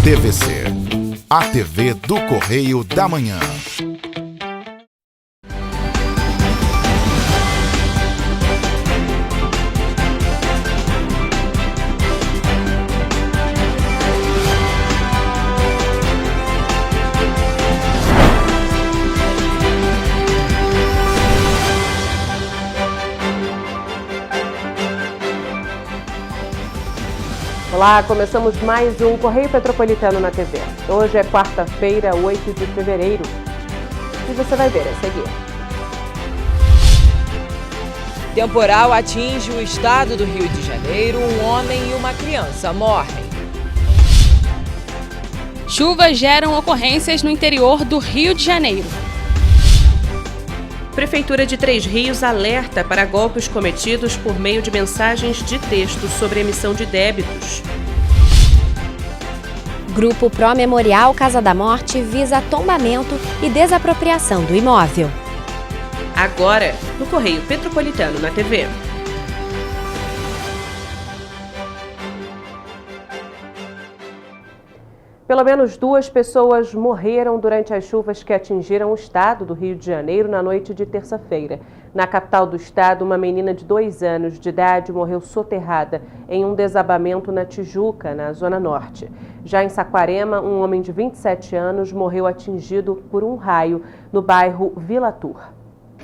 TVC, a TV do Correio da Manhã. Olá, começamos mais um Correio Petropolitano na TV. Hoje é quarta-feira, 8 de fevereiro. E você vai ver a seguir. Temporal atinge o estado do Rio de Janeiro. Um homem e uma criança morrem. Chuvas geram ocorrências no interior do Rio de Janeiro. Prefeitura de Três Rios alerta para golpes cometidos por meio de mensagens de texto sobre emissão de débitos. Grupo Pró-Memorial Casa da Morte visa tombamento e desapropriação do imóvel. Agora, no Correio Petropolitano na TV. Pelo menos 2 pessoas morreram durante as chuvas que atingiram o estado do Rio de Janeiro na noite de terça-feira. Na capital do estado, uma menina de 2 anos de idade morreu soterrada em um desabamento na Tijuca, na Zona Norte. Já em Saquarema, um homem de 27 anos morreu atingido por um raio no bairro Vila Tur.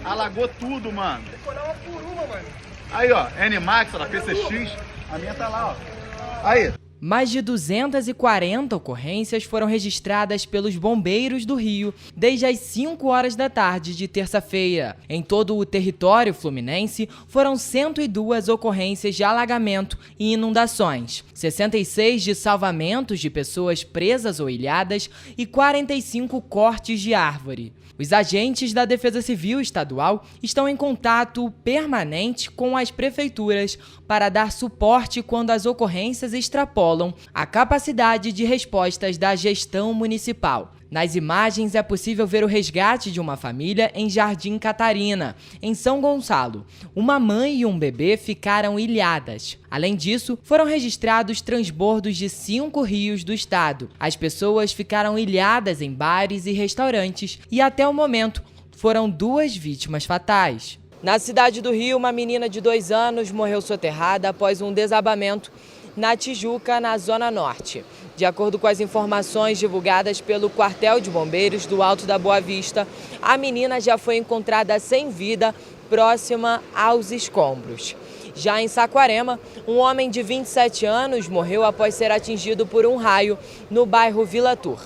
Alagou tudo, mano. Decorar uma por uma, mano. Aí, ó, NMAX, da PCX, a minha tá lá, ó. Aí. Mais de 240 ocorrências foram registradas pelos bombeiros do Rio desde as 5 horas da tarde de terça-feira. Em todo o território fluminense, foram 102 ocorrências de alagamento e inundações, 66 de salvamentos de pessoas presas ou ilhadas e 45 cortes de árvore. Os agentes da Defesa Civil Estadual estão em contato permanente com as prefeituras para dar suporte quando as ocorrências extrapolam a capacidade de respostas da gestão municipal. Nas imagens é possível ver o resgate de uma família em Jardim Catarina, em São Gonçalo. Uma mãe e um bebê ficaram ilhadas. Além disso, foram registrados transbordos de 5 rios do estado. As pessoas ficaram ilhadas em bares e restaurantes e, até o momento, foram 2 vítimas fatais. Na cidade do Rio, uma menina de 2 anos morreu soterrada após um desabamento na Tijuca, na Zona Norte. De acordo com as informações divulgadas pelo Quartel de Bombeiros do Alto da Boa Vista, a menina já foi encontrada sem vida, próxima aos escombros. Já em Saquarema, um homem de 27 anos morreu após ser atingido por um raio no bairro Vila Tur.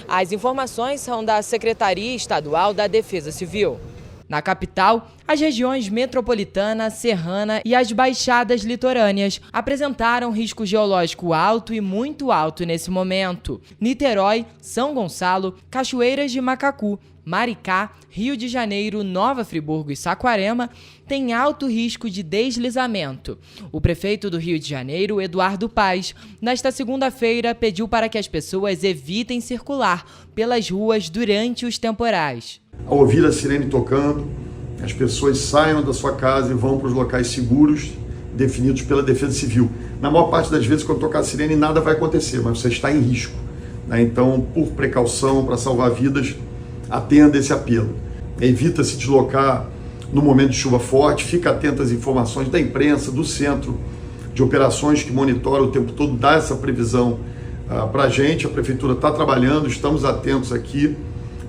As informações são da Secretaria Estadual da Defesa Civil. Na capital, as regiões metropolitana, serrana e as baixadas litorâneas apresentaram risco geológico alto e muito alto nesse momento. Niterói, São Gonçalo, Cachoeiras de Macacu, Maricá, Rio de Janeiro, Nova Friburgo e Saquarema têm alto risco de deslizamento. O prefeito do Rio de Janeiro, Eduardo Paes, nesta segunda-feira pediu para que as pessoas evitem circular pelas ruas durante os temporais. Ao ouvir a sirene tocando, as pessoas saiam da sua casa e vão para os locais seguros definidos pela Defesa Civil. Na maior parte das vezes, quando tocar a sirene, nada vai acontecer, mas você está em risco, né? Então, por precaução, para salvar vidas, atenda esse apelo. Evita se deslocar no momento de chuva forte, fica atento às informações da imprensa, do Centro de Operações que monitora o tempo todo, dá essa previsão para a gente. A Prefeitura está trabalhando, estamos atentos aqui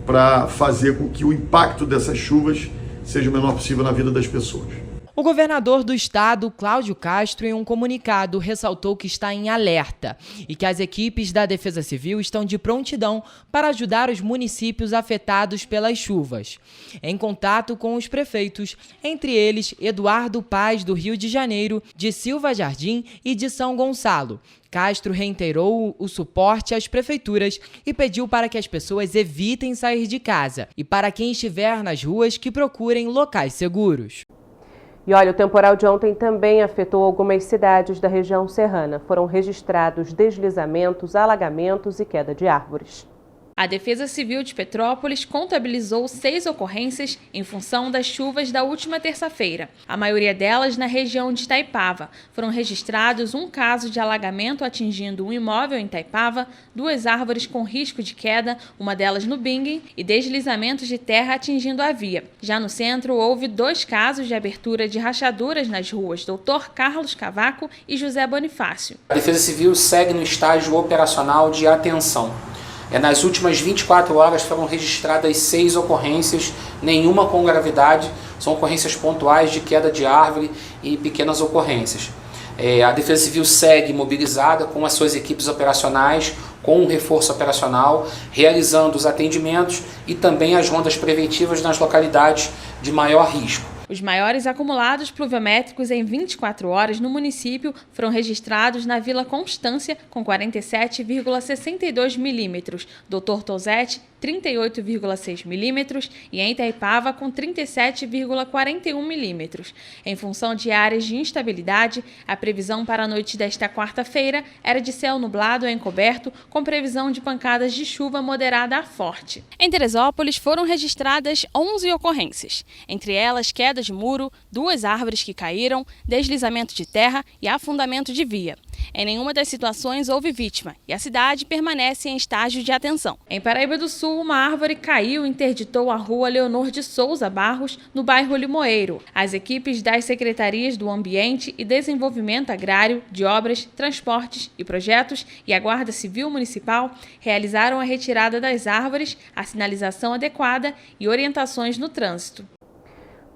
para fazer com que o impacto dessas chuvas seja o menor possível na vida das pessoas. O governador do estado, Cláudio Castro, em um comunicado, ressaltou que está em alerta e que as equipes da Defesa Civil estão de prontidão para ajudar os municípios afetados pelas chuvas. Em contato com os prefeitos, entre eles Eduardo Paes, do Rio de Janeiro, de Silva Jardim e de São Gonçalo, Castro reiterou o suporte às prefeituras e pediu para que as pessoas evitem sair de casa e para quem estiver nas ruas que procurem locais seguros. E olha, o temporal de ontem também afetou algumas cidades da região serrana. Foram registrados deslizamentos, alagamentos e queda de árvores. A Defesa Civil de Petrópolis contabilizou 6 ocorrências em função das chuvas da última terça-feira, a maioria delas na região de Itaipava. Foram registrados um caso de alagamento atingindo um imóvel em Itaipava, 2 árvores com risco de queda, uma delas no Bingen, e deslizamentos de terra atingindo a via. Já no centro, houve 2 casos de abertura de rachaduras nas ruas Dr. Carlos Cavaco e José Bonifácio. A Defesa Civil segue no estágio operacional de atenção. Nas últimas 24 horas foram registradas 6 ocorrências, nenhuma com gravidade, são ocorrências pontuais de queda de árvore e pequenas ocorrências. A Defesa Civil segue mobilizada com as suas equipes operacionais, com um reforço operacional, realizando os atendimentos e também as rondas preventivas nas localidades de maior risco. Os maiores acumulados pluviométricos em 24 horas no município foram registrados na Vila Constância, com 47,62 milímetros, Dr. Tosetti, 38,6 milímetros e em Itaipava, com 37,41 milímetros. Em função de áreas de instabilidade, a previsão para a noite desta quarta-feira era de céu nublado ou encoberto, com previsão de pancadas de chuva moderada a forte. Em Teresópolis foram registradas 11 ocorrências, entre elas queda de muro, 2 árvores que caíram, deslizamento de terra e afundamento de via. Em nenhuma das situações houve vítima e a cidade permanece em estágio de atenção. Em Paraíba do Sul, uma árvore caiu e interditou a rua Leonor de Souza Barros, no bairro Limoeiro. As equipes das Secretarias do Ambiente e Desenvolvimento Agrário, de Obras, Transportes e Projetos e a Guarda Civil Municipal realizaram a retirada das árvores, a sinalização adequada e orientações no trânsito.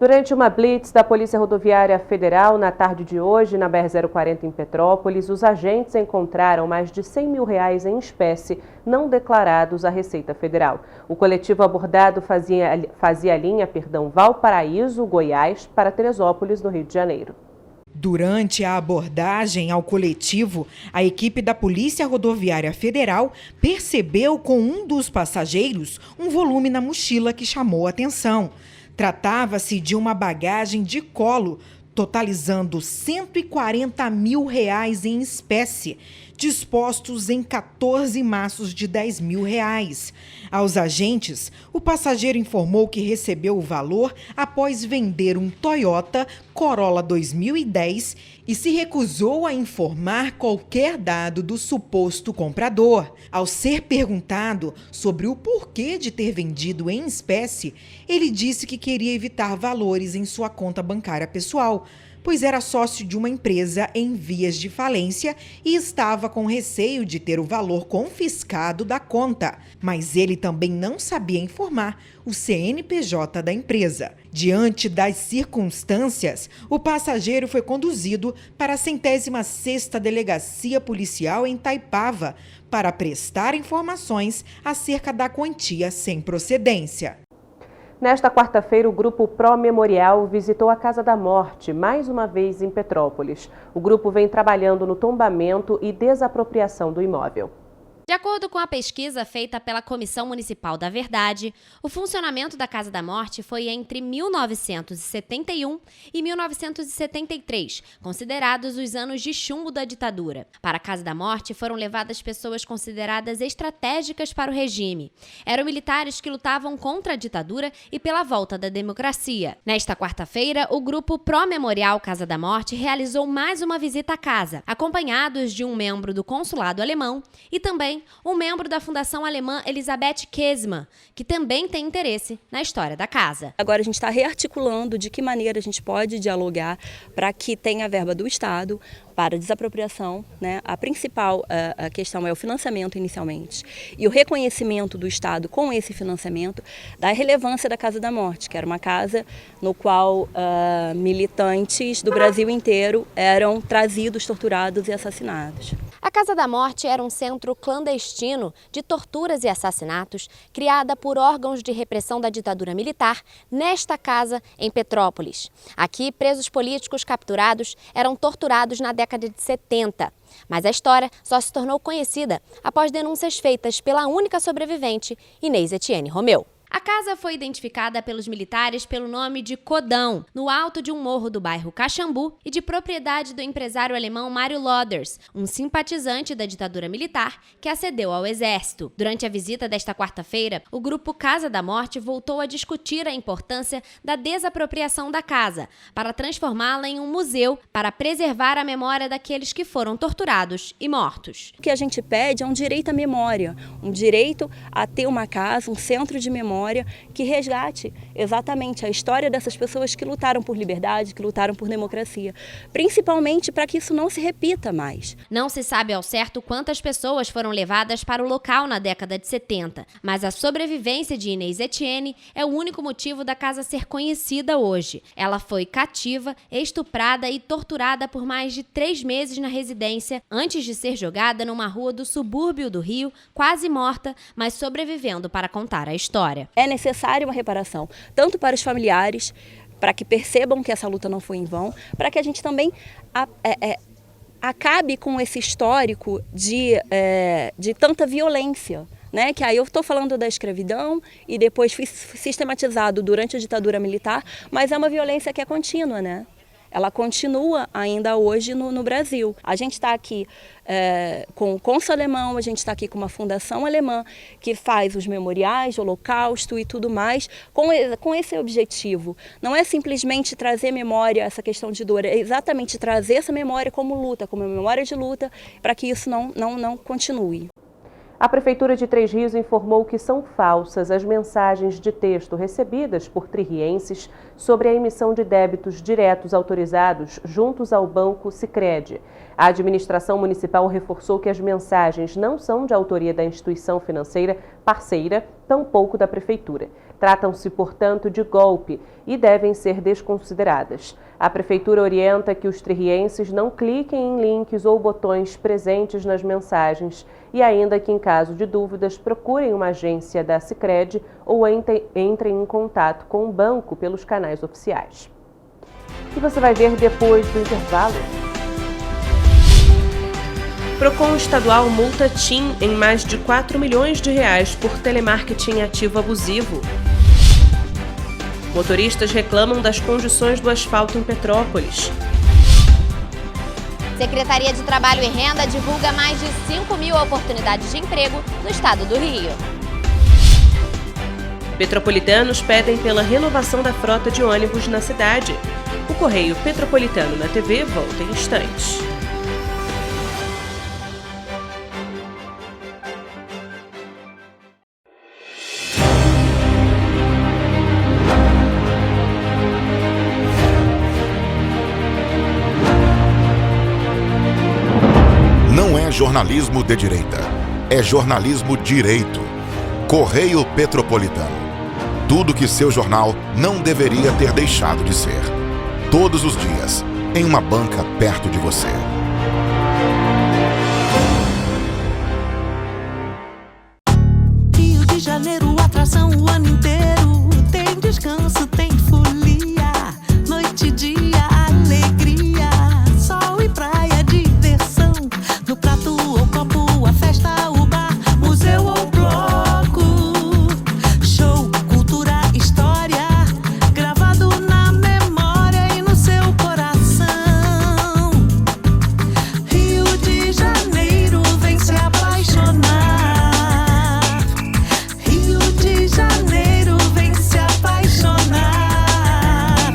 Durante uma blitz da Polícia Rodoviária Federal, na tarde de hoje, na BR-040 em Petrópolis, os agentes encontraram mais de R$100 mil em espécie não declarados à Receita Federal. O coletivo abordado fazia a linha Valparaíso, Goiás, para Teresópolis, no Rio de Janeiro. Durante a abordagem ao coletivo, a equipe da Polícia Rodoviária Federal percebeu com um dos passageiros um volume na mochila que chamou a atenção. Tratava-se de uma bagagem de colo, totalizando R$140 mil em espécie, dispostos em 14 maços de R$10 mil. Aos agentes, o passageiro informou que recebeu o valor após vender um Toyota Corolla 2010 e se recusou a informar qualquer dado do suposto comprador. Ao ser perguntado sobre o porquê de ter vendido em espécie, ele disse que queria evitar valores em sua conta bancária pessoal, pois era sócio de uma empresa em vias de falência e estava com receio de ter o valor confiscado da conta. Mas ele também não sabia informar o CNPJ da empresa. Diante das circunstâncias, o passageiro foi conduzido para a 106ª Delegacia Policial em Itaipava para prestar informações acerca da quantia sem procedência. Nesta quarta-feira, o Grupo Pró Memorial visitou a Casa da Morte, mais uma vez em Petrópolis. O grupo vem trabalhando no tombamento e desapropriação do imóvel. De acordo com a pesquisa feita pela Comissão Municipal da Verdade, o funcionamento da Casa da Morte foi entre 1971 e 1973, considerados os anos de chumbo da ditadura. Para a Casa da Morte foram levadas pessoas consideradas estratégicas para o regime. Eram militares que lutavam contra a ditadura e pela volta da democracia. Nesta quarta-feira, o grupo Pró Memorial Casa da Morte realizou mais uma visita à casa, acompanhados de um membro do consulado alemão e também um membro da Fundação Alemã Elisabeth Kesman, que também tem interesse na história da casa. Agora a gente está rearticulando de que maneira a gente pode dialogar para que tenha a verba do Estado para desapropriação, né? A principal a questão é o financiamento inicialmente e o reconhecimento do Estado com esse financiamento da relevância da Casa da Morte, que era uma casa no qual militantes do Brasil inteiro eram trazidos, torturados e assassinados. A Casa da Morte era um centro clandestino de torturas e assassinatos criada por órgãos de repressão da ditadura militar nesta casa em Petrópolis. Aqui, presos políticos capturados eram torturados na década de 70. Mas a história só se tornou conhecida após denúncias feitas pela única sobrevivente, Inês Etienne Romeu. A casa foi identificada pelos militares pelo nome de Codão, no alto de um morro do bairro Caxambu e de propriedade do empresário alemão Mário Loders, um simpatizante da ditadura militar que acedeu ao exército. Durante a visita desta quarta-feira, o grupo Casa da Morte voltou a discutir a importância da desapropriação da casa, para transformá-la em um museu para preservar a memória daqueles que foram torturados e mortos. O que a gente pede é um direito à memória, um direito a ter uma casa, um centro de memória que resgate exatamente a história dessas pessoas que lutaram por liberdade, que lutaram por democracia, principalmente para que isso não se repita mais. Não se sabe ao certo quantas pessoas foram levadas para o local na década de 70, mas a sobrevivência de Inês Etienne é o único motivo da casa ser conhecida hoje. Ela foi cativa, estuprada e torturada por mais de 3 meses na residência, antes de ser jogada numa rua do subúrbio do Rio, quase morta, mas sobrevivendo para contar a história. É necessária uma reparação, tanto para os familiares, para que percebam que essa luta não foi em vão, para que a gente também acabe com esse histórico de tanta violência. Né? Que aí eu estou falando da escravidão e depois foi sistematizado durante a ditadura militar, mas é uma violência que é contínua, né? Ela continua ainda hoje no Brasil. A gente está aqui com o Cônsul Alemão, a gente está aqui com uma fundação alemã que faz os memoriais, o Holocausto e tudo mais, com esse objetivo. Não é simplesmente trazer memória, essa questão de dor, é exatamente trazer essa memória como luta, como memória de luta, para que isso não continue. A Prefeitura de Três Rios informou que são falsas as mensagens de texto recebidas por tririenses sobre a emissão de débitos diretos autorizados juntos ao Banco Sicredi. A administração municipal reforçou que as mensagens não são de autoria da instituição financeira parceira, tampouco da Prefeitura. Tratam-se, portanto, de golpe e devem ser desconsideradas. A Prefeitura orienta que os tririenses não cliquem em links ou botões presentes nas mensagens e ainda que, em caso de dúvidas, procurem uma agência da Sicredi ou entrem em contato com o banco pelos canais oficiais. E você vai ver depois do intervalo. Procon estadual multa TIM em mais de 4 milhões de reais por telemarketing ativo abusivo. Motoristas reclamam das condições do asfalto em Petrópolis. Secretaria de Trabalho e Renda divulga mais de 5.000 oportunidades de emprego no estado do Rio. Petropolitanos pedem pela renovação da frota de ônibus na cidade. O Correio Petropolitano na TV volta em instantes. Não é jornalismo de direita, é jornalismo direito. Correio Petropolitano. Tudo que seu jornal não deveria ter deixado de ser. Todos os dias, em uma banca perto de você. Rio de Janeiro, atração o ano inteiro. Tem descanso, tem folia. Noite e dia, alegria. Sol e praia, diversão. No prato ou copo, a festa, o bar, museu ou bloco. Show, cultura, história, gravado na memória e no seu coração. Rio de Janeiro, vem se apaixonar. Rio de Janeiro, vem se apaixonar.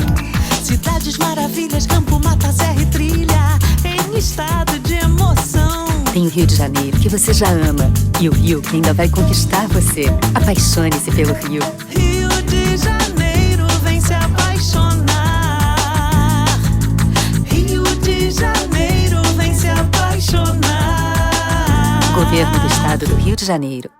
Cidades maravilhas, campo, mata, serra e trilha, em estado de emoção. Tem o Rio de Janeiro, que você já ama, e o Rio, que ainda vai conquistar você. Apaixone-se pelo Rio. Rio de Janeiro, vem se apaixonar. Rio de Janeiro, vem se apaixonar. Governo do Estado do Rio de Janeiro.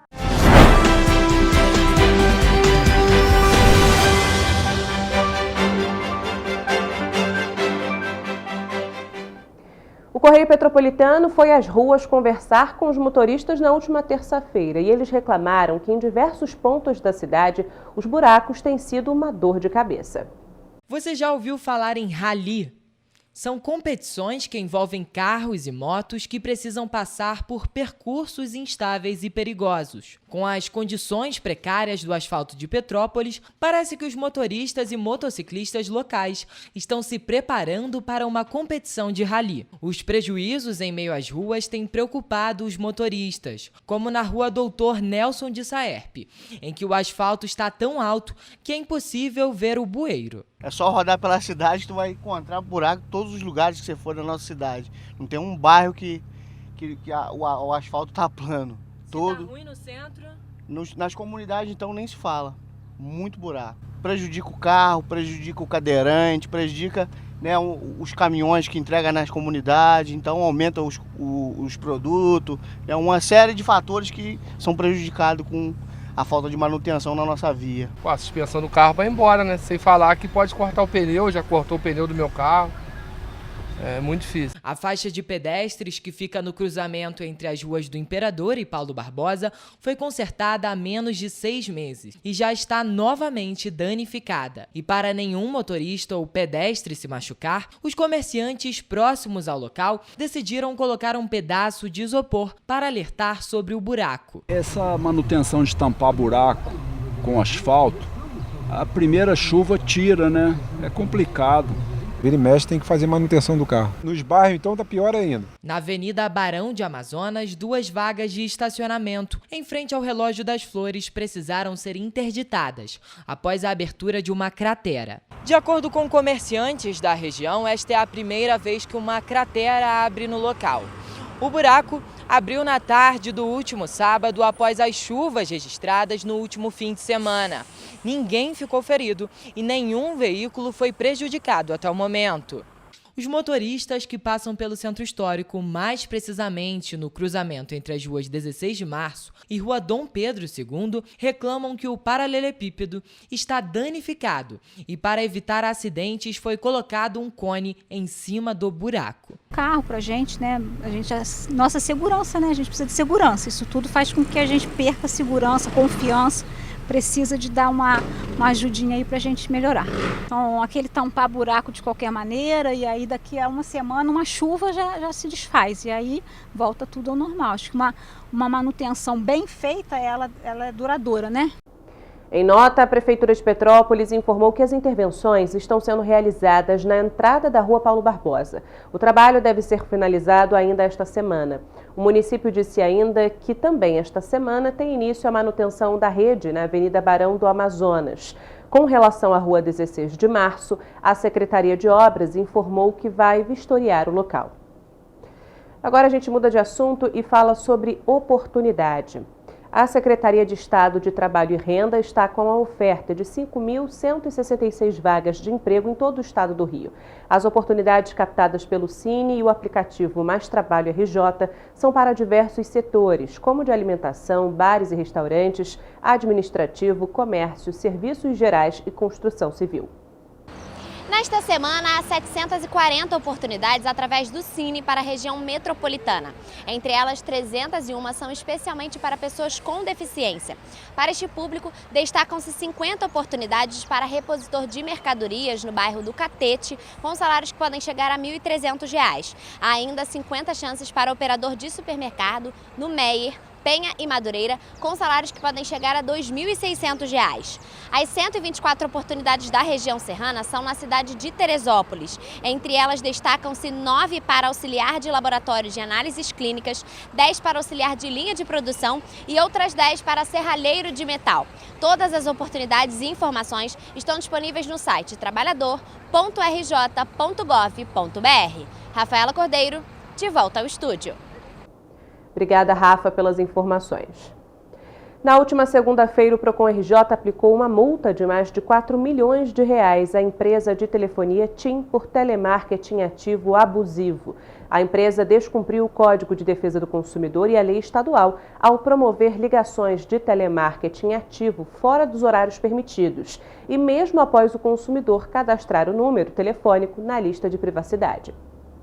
O Correio Petropolitano foi às ruas conversar com os motoristas na última terça-feira e eles reclamaram que em diversos pontos da cidade os buracos têm sido uma dor de cabeça. Você já ouviu falar em rali? São competições que envolvem carros e motos que precisam passar por percursos instáveis e perigosos. Com as condições precárias do asfalto de Petrópolis, parece que os motoristas e motociclistas locais estão se preparando para uma competição de rally. Os prejuízos em meio às ruas têm preocupado os motoristas, como na rua Doutor Nelson de Saerpe, em que o asfalto está tão alto que é impossível ver o bueiro. É só rodar pela cidade que tu vai encontrar buraco em todos os lugares que você for na nossa cidade. Não tem um bairro que o asfalto tá plano. Todo. Tá ruim no centro? Nas comunidades, então, nem se fala. Muito buraco. Prejudica o carro, prejudica o cadeirante, prejudica, né, os caminhões que entregam nas comunidades, então aumenta os produtos. É uma série de fatores que são prejudicados com a falta de manutenção na nossa via. A suspensão do carro vai embora, né? Sem falar que pode cortar o pneu, já cortou o pneu do meu carro. É muito difícil. A faixa de pedestres que fica no cruzamento entre as ruas do Imperador e Paulo Barbosa foi consertada há menos de 6 meses e já está novamente danificada. E para nenhum motorista ou pedestre se machucar, os comerciantes próximos ao local decidiram colocar um pedaço de isopor para alertar sobre o buraco. Essa manutenção de tampar buraco com asfalto, a primeira chuva tira, né? É complicado. Vira e mexe, tem que fazer manutenção do carro. Nos bairros, então, tá pior ainda. Na Avenida Barão de Amazonas, 2 vagas de estacionamento em frente ao Relógio das Flores precisaram ser interditadas após a abertura de uma cratera. De acordo com comerciantes da região, esta é a primeira vez que uma cratera abre no local. O buraco abriu na tarde do último sábado após as chuvas registradas no último fim de semana. Ninguém ficou ferido e nenhum veículo foi prejudicado até o momento. Os motoristas que passam pelo centro histórico, mais precisamente no cruzamento entre as ruas 16 de Março e Rua Dom Pedro II, reclamam que o paralelepípedo está danificado e, para evitar acidentes, foi colocado um cone em cima do buraco. Carro pra gente, né? Nossa segurança, né? A gente precisa de segurança. Isso tudo faz com que a gente perca segurança, confiança. Precisa de dar uma ajudinha aí pra gente melhorar. Então, aquele tampar buraco de qualquer maneira, e aí daqui a uma semana, uma chuva já se desfaz, e aí volta tudo ao normal. Acho que uma manutenção bem feita, ela é duradoura, né? Em nota, a Prefeitura de Petrópolis informou que as intervenções estão sendo realizadas na entrada da Rua Paulo Barbosa. O trabalho deve ser finalizado ainda esta semana. O município disse ainda que também esta semana tem início a manutenção da rede na Avenida Barão do Amazonas. Com relação à Rua 16 de Março, a Secretaria de Obras informou que vai vistoriar o local. Agora a gente muda de assunto e fala sobre oportunidade. A Secretaria de Estado de Trabalho e Renda está com a oferta de 5.166 vagas de emprego em todo o estado do Rio. As oportunidades captadas pelo Cine e o aplicativo Mais Trabalho RJ são para diversos setores, como de alimentação, bares e restaurantes, administrativo, comércio, serviços gerais e construção civil. Nesta semana, há 740 oportunidades através do Cine para a região metropolitana. Entre elas, 301 são especialmente para pessoas com deficiência. Para este público, destacam-se 50 oportunidades para repositor de mercadorias no bairro do Catete, com salários que podem chegar a R$ 1.300. Há ainda 50 chances para operador de supermercado no Meier, Penha e Madureira, com salários que podem chegar a R$ 2.600. As 124 oportunidades da região serrana são na cidade de Teresópolis. Entre elas, destacam-se 9 para auxiliar de laboratório de análises clínicas, 10 para auxiliar de linha de produção e outras 10 para serralheiro de metal. Todas as oportunidades e informações estão disponíveis no site trabalhador.rj.gov.br. Rafaela Cordeiro, de volta ao estúdio. Obrigada, Rafa, pelas informações. Na última segunda-feira, o Procon-RJ aplicou uma multa de mais de R$ 4 milhões à empresa de telefonia TIM por telemarketing ativo abusivo. A empresa descumpriu o Código de Defesa do Consumidor e a lei estadual ao promover ligações de telemarketing ativo fora dos horários permitidos e mesmo após o consumidor cadastrar o número telefônico na lista de privacidade.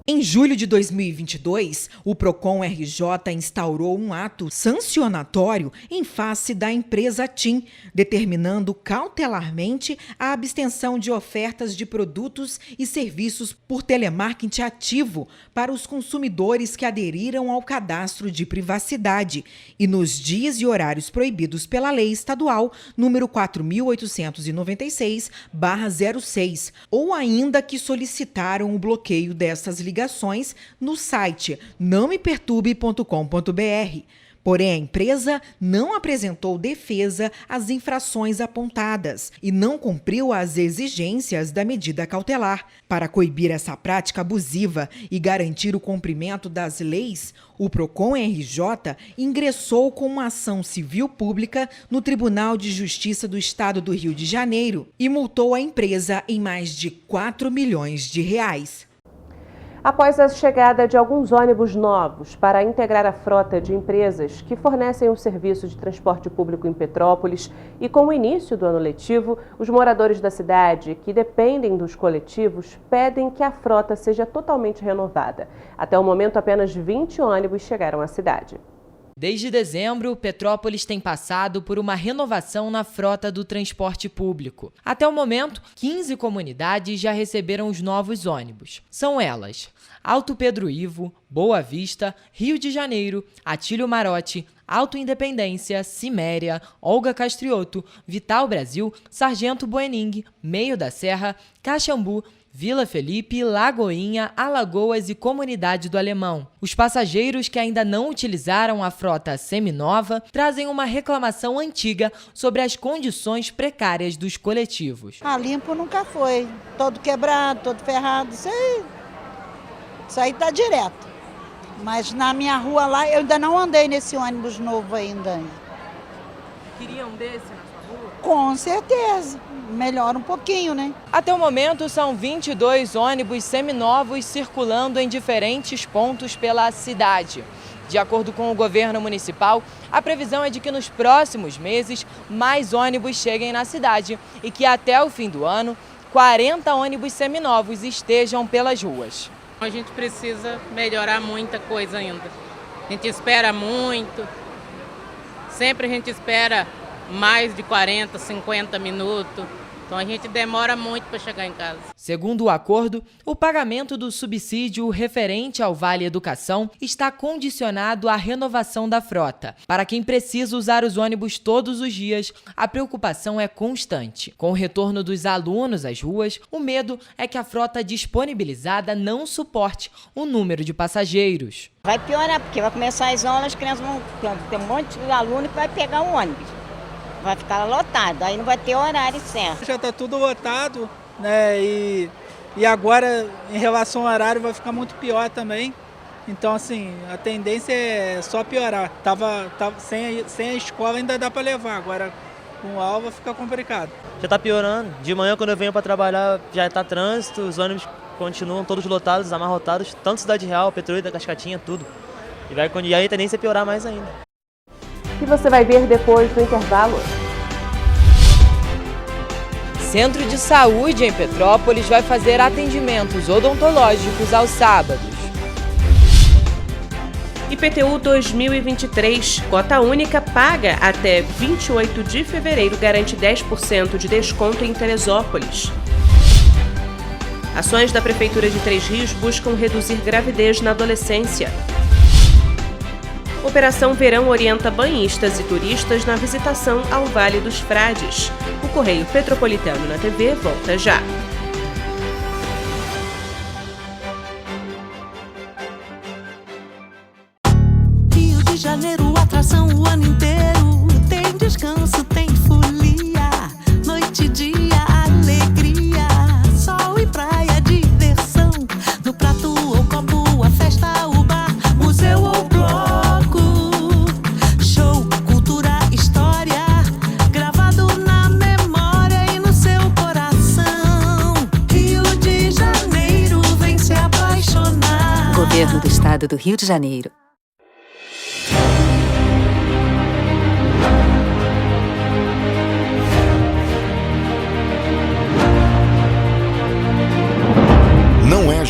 Em julho de 2022, o Procon RJ instaurou um ato sancionatório em face da empresa TIM, determinando cautelarmente a abstenção de ofertas de produtos e serviços por telemarketing ativo para os consumidores que aderiram ao cadastro de privacidade e nos dias e horários proibidos pela Lei Estadual número 4.896/06, ou ainda que solicitaram o bloqueio dessas ligações no site nãomeperturbe.com.br. Porém, a empresa não apresentou defesa às infrações apontadas e não cumpriu as exigências da medida cautelar. Para coibir essa prática abusiva e garantir o cumprimento das leis, o Procon RJ ingressou com uma ação civil pública no Tribunal de Justiça do Estado do Rio de Janeiro e multou a empresa em mais de R$4 milhões. Após a chegada de alguns ônibus novos para integrar a frota de empresas que fornecem o serviço de transporte público em Petrópolis e com o início do ano letivo, os moradores da cidade que dependem dos coletivos pedem que a frota seja totalmente renovada. Até o momento, apenas 20 ônibus chegaram à cidade. Desde dezembro, Petrópolis tem passado por uma renovação na frota do transporte público. Até o momento, 15 comunidades já receberam os novos ônibus. São elas: Alto Pedro Ivo, Boa Vista, Rio de Janeiro, Atílio Marote, Alto Independência, Ciméria, Olga Castrioto, Vital Brasil, Sargento Buening, Meio da Serra, Caxambu, Vila Felipe, Lagoinha, Alagoas e Comunidade do Alemão. Os passageiros que ainda não utilizaram a frota seminova trazem uma reclamação antiga sobre as condições precárias dos coletivos. Limpo nunca foi. Todo quebrado, todo ferrado. Isso aí tá direto. Mas na minha rua lá, eu ainda não andei nesse ônibus novo ainda. Queria um desse na sua rua? Com certeza. Melhora um pouquinho, né? Até o momento, são 22 ônibus seminovos circulando em diferentes pontos pela cidade. De acordo com o governo municipal, a previsão é de que nos próximos meses mais ônibus cheguem na cidade e que até o fim do ano, 40 ônibus seminovos estejam pelas ruas. A gente precisa melhorar muita coisa ainda. A gente espera muito, sempre a gente espera mais de 40, 50 minutos. Então a gente demora muito para chegar em casa. Segundo o acordo, o pagamento do subsídio referente ao Vale Educação está condicionado à renovação da frota. Para quem precisa usar os ônibus todos os dias, a preocupação é constante. Com o retorno dos alunos às ruas, o medo é que a frota disponibilizada não suporte o número de passageiros. Vai piorar, porque vai começar as aulas, as crianças vão ter um monte de aluno que vai pegar um ônibus. Vai ficar lotado, aí não vai ter horário certo. Já está tudo lotado, né? E agora, em relação ao horário, vai ficar muito pior também. Então, assim, a tendência é só piorar. Tava sem a escola ainda dá para levar, agora com aula fica complicado. Já está piorando. De manhã, quando eu venho para trabalhar, já está trânsito, os ônibus continuam todos lotados, amarrotados, tanto Cidade Real, Petrolina, Cascatinha, tudo. E aí a tendência é piorar mais ainda. Que você vai ver depois do intervalo. Centro de Saúde em Petrópolis vai fazer atendimentos odontológicos aos sábados. IPTU 2023, cota única paga até 28 de fevereiro garante 10% de desconto em Teresópolis. Ações da Prefeitura de Três Rios buscam reduzir gravidez na adolescência. Operação Verão orienta banhistas e turistas na visitação ao Vale dos Frades. O Correio Petropolitano na TV volta já. Rio de Janeiro, atração o ano inteiro. Tem descanso, tem folia. Noite e dia, alegria. Sol e praia, diversão. No prato ou copo, a festa, o bar, museu ou bloco. Show, cultura, história. Gravado na memória e no seu coração. Rio de Janeiro, vem se apaixonar. Governo do Estado do Rio de Janeiro.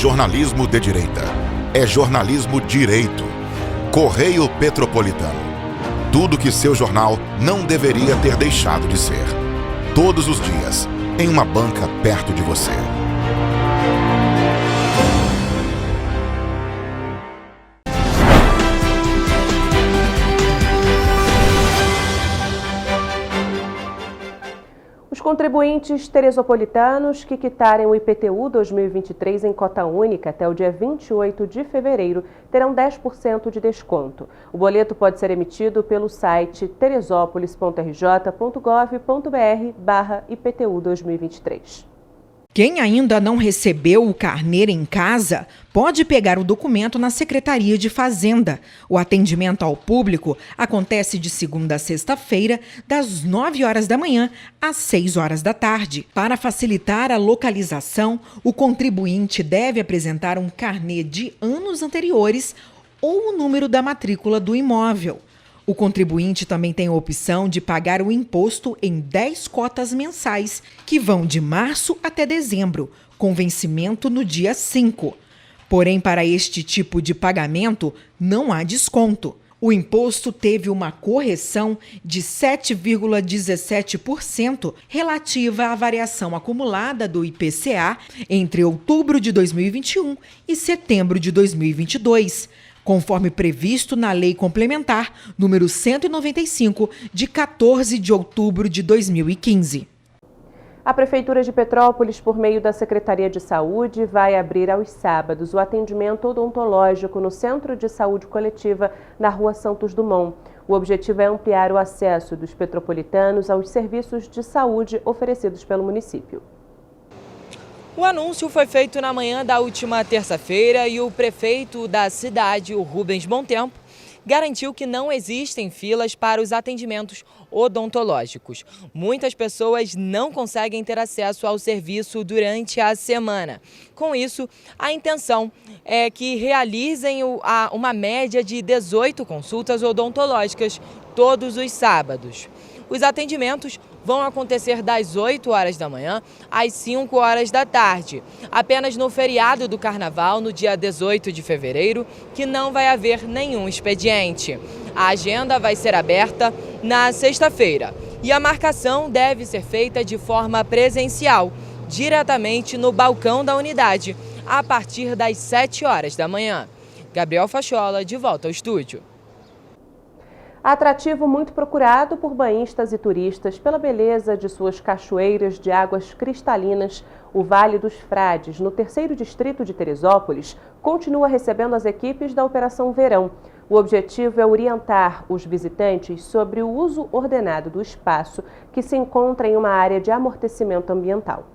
jornalismo de direita. É jornalismo direito. Correio Petropolitano. Tudo que seu jornal não deveria ter deixado de ser. Todos os dias, em uma banca perto de você. Os contribuintes teresopolitanos que quitarem o IPTU 2023 em cota única até o dia 28 de fevereiro terão 10% de desconto. O boleto pode ser emitido pelo site teresopolis.rj.gov.br/IPTU 2023. Quem ainda não recebeu o carnê em casa pode pegar o documento na Secretaria de Fazenda. O atendimento ao público acontece de segunda a sexta-feira, das 9 horas da manhã às 6 horas da tarde. Para facilitar a localização, o contribuinte deve apresentar um carnê de anos anteriores ou o número da matrícula do imóvel. O contribuinte também tem a opção de pagar o imposto em 10 cotas mensais, que vão de março até dezembro, com vencimento no dia 5. Porém, para este tipo de pagamento, não há desconto. O imposto teve uma correção de 7,17% relativa à variação acumulada do IPCA entre outubro de 2021 e setembro de 2022. Conforme previsto na Lei Complementar número 195, de 14 de outubro de 2015. A Prefeitura de Petrópolis, por meio da Secretaria de Saúde, vai abrir aos sábados o atendimento odontológico no Centro de Saúde Coletiva, na Rua Santos Dumont. O objetivo é ampliar o acesso dos petropolitanos aos serviços de saúde oferecidos pelo município. O anúncio foi feito na manhã da última terça-feira e o prefeito da cidade, o Rubens Bontempo, garantiu que não existem filas para os atendimentos odontológicos. Muitas pessoas não conseguem ter acesso ao serviço durante a semana. Com isso, a intenção é que realizem uma média de 18 consultas odontológicas todos os sábados. Os atendimentos vão acontecer das 8 horas da manhã às 5 horas da tarde. Apenas no feriado do Carnaval, no dia 18 de fevereiro, que não vai haver nenhum expediente. A agenda vai ser aberta na sexta-feira e a marcação deve ser feita de forma presencial, diretamente no balcão da unidade, a partir das 7 horas da manhã. Gabriel Fachola, de volta ao estúdio. Atrativo muito procurado por banhistas e turistas pela beleza de suas cachoeiras de águas cristalinas, o Vale dos Frades, no 3º distrito de Teresópolis, continua recebendo as equipes da Operação Verão. O objetivo é orientar os visitantes sobre o uso ordenado do espaço, que se encontra em uma área de amortecimento ambiental.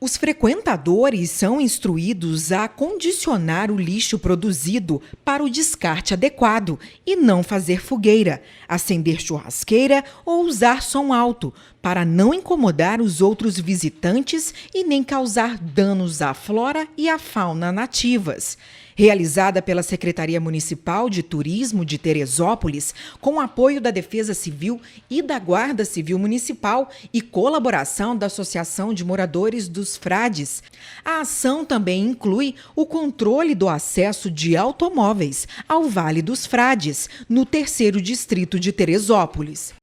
Os frequentadores são instruídos a condicionar o lixo produzido para o descarte adequado e não fazer fogueira, acender churrasqueira ou usar som alto, para não incomodar os outros visitantes e nem causar danos à flora e à fauna nativas. Realizada pela Secretaria Municipal de Turismo de Teresópolis, com apoio da Defesa Civil e da Guarda Civil Municipal e colaboração da Associação de Moradores dos Frades. A ação também inclui o controle do acesso de automóveis ao Vale dos Frades, no 3º distrito de Teresópolis.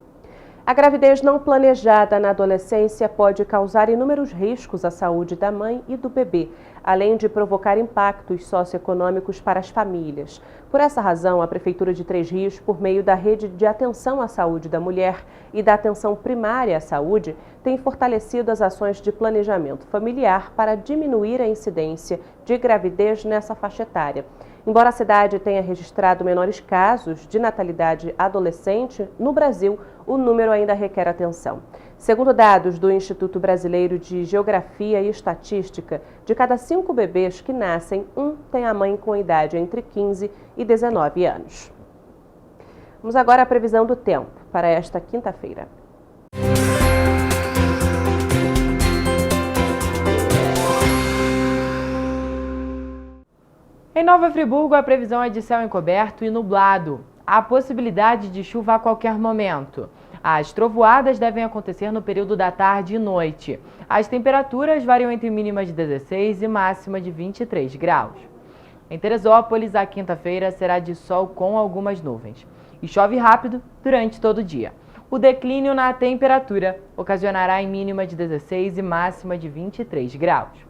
A gravidez não planejada na adolescência pode causar inúmeros riscos à saúde da mãe e do bebê, além de provocar impactos socioeconômicos para as famílias. Por essa razão, a Prefeitura de Três Rios, por meio da Rede de Atenção à Saúde da Mulher e da Atenção Primária à Saúde, tem fortalecido as ações de planejamento familiar para diminuir a incidência de gravidez nessa faixa etária. Embora a cidade tenha registrado menores casos de natalidade adolescente, no Brasil, o número ainda requer atenção. Segundo dados do Instituto Brasileiro de Geografia e Estatística, de cada 5 bebês que nascem, um tem a mãe com idade entre 15 e 19 anos. Vamos agora à previsão do tempo para esta quinta-feira. Em Nova Friburgo, a previsão é de céu encoberto e nublado. Há possibilidade de chuva a qualquer momento. As trovoadas devem acontecer no período da tarde e noite. As temperaturas variam entre mínima de 16 e máxima de 23 graus. Em Teresópolis, a quinta-feira será de sol com algumas nuvens. E chove rápido durante todo o dia. O declínio na temperatura ocasionará em mínima de 16 e máxima de 23 graus.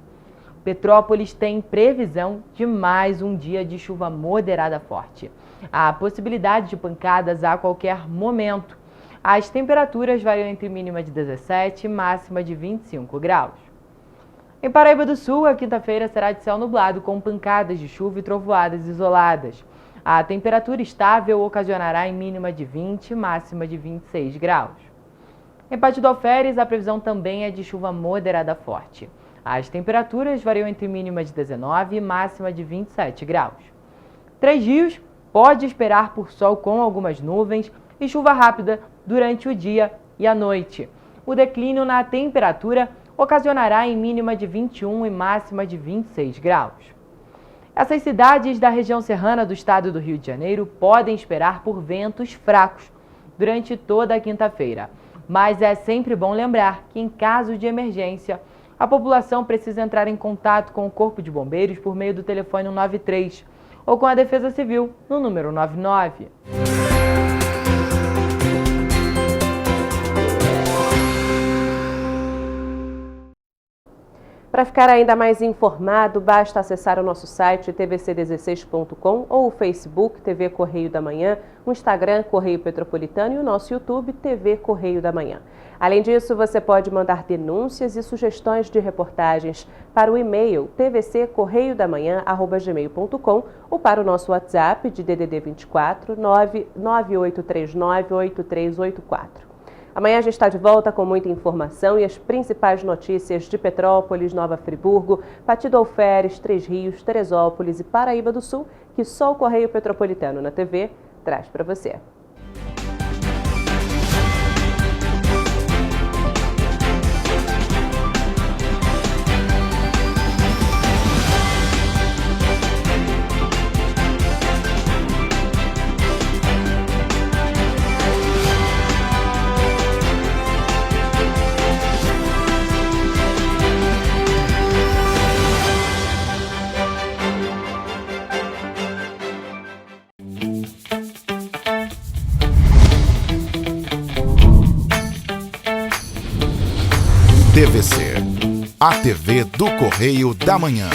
Petrópolis tem previsão de mais um dia de chuva moderada forte. Há possibilidade de pancadas a qualquer momento. As temperaturas variam entre mínima de 17 e máxima de 25 graus. Em Paraíba do Sul, a quinta-feira será de céu nublado com pancadas de chuva e trovoadas isoladas. A temperatura estável ocasionará em mínima de 20 e máxima de 26 graus. Em Pátio do Alferes, a previsão também é de chuva moderada forte. As temperaturas variam entre mínima de 19 e máxima de 27 graus. Três Rios pode esperar por sol com algumas nuvens e chuva rápida durante o dia e a noite. O declínio na temperatura ocasionará em mínima de 21 e máxima de 26 graus. Essas cidades da região serrana do estado do Rio de Janeiro podem esperar por ventos fracos durante toda a quinta-feira. Mas é sempre bom lembrar que, em caso de emergência, a população precisa entrar em contato com o Corpo de Bombeiros por meio do telefone 193 ou com a Defesa Civil no número 99. Para ficar ainda mais informado, basta acessar o nosso site tvc16.com ou o Facebook TV Correio da Manhã, o Instagram Correio Petropolitano e o nosso YouTube TV Correio da Manhã. Além disso, você pode mandar denúncias e sugestões de reportagens para o e-mail tvccorreiodamanhã@gmail.com ou para o nosso WhatsApp de DDD 24 99839 8384. Amanhã a gente está de volta com muita informação e as principais notícias de Petrópolis, Nova Friburgo, Pátio do Alferes, Três Rios, Teresópolis e Paraíba do Sul, que só o Correio Petropolitano na TV traz para você. TVC, a TV do Correio da Manhã.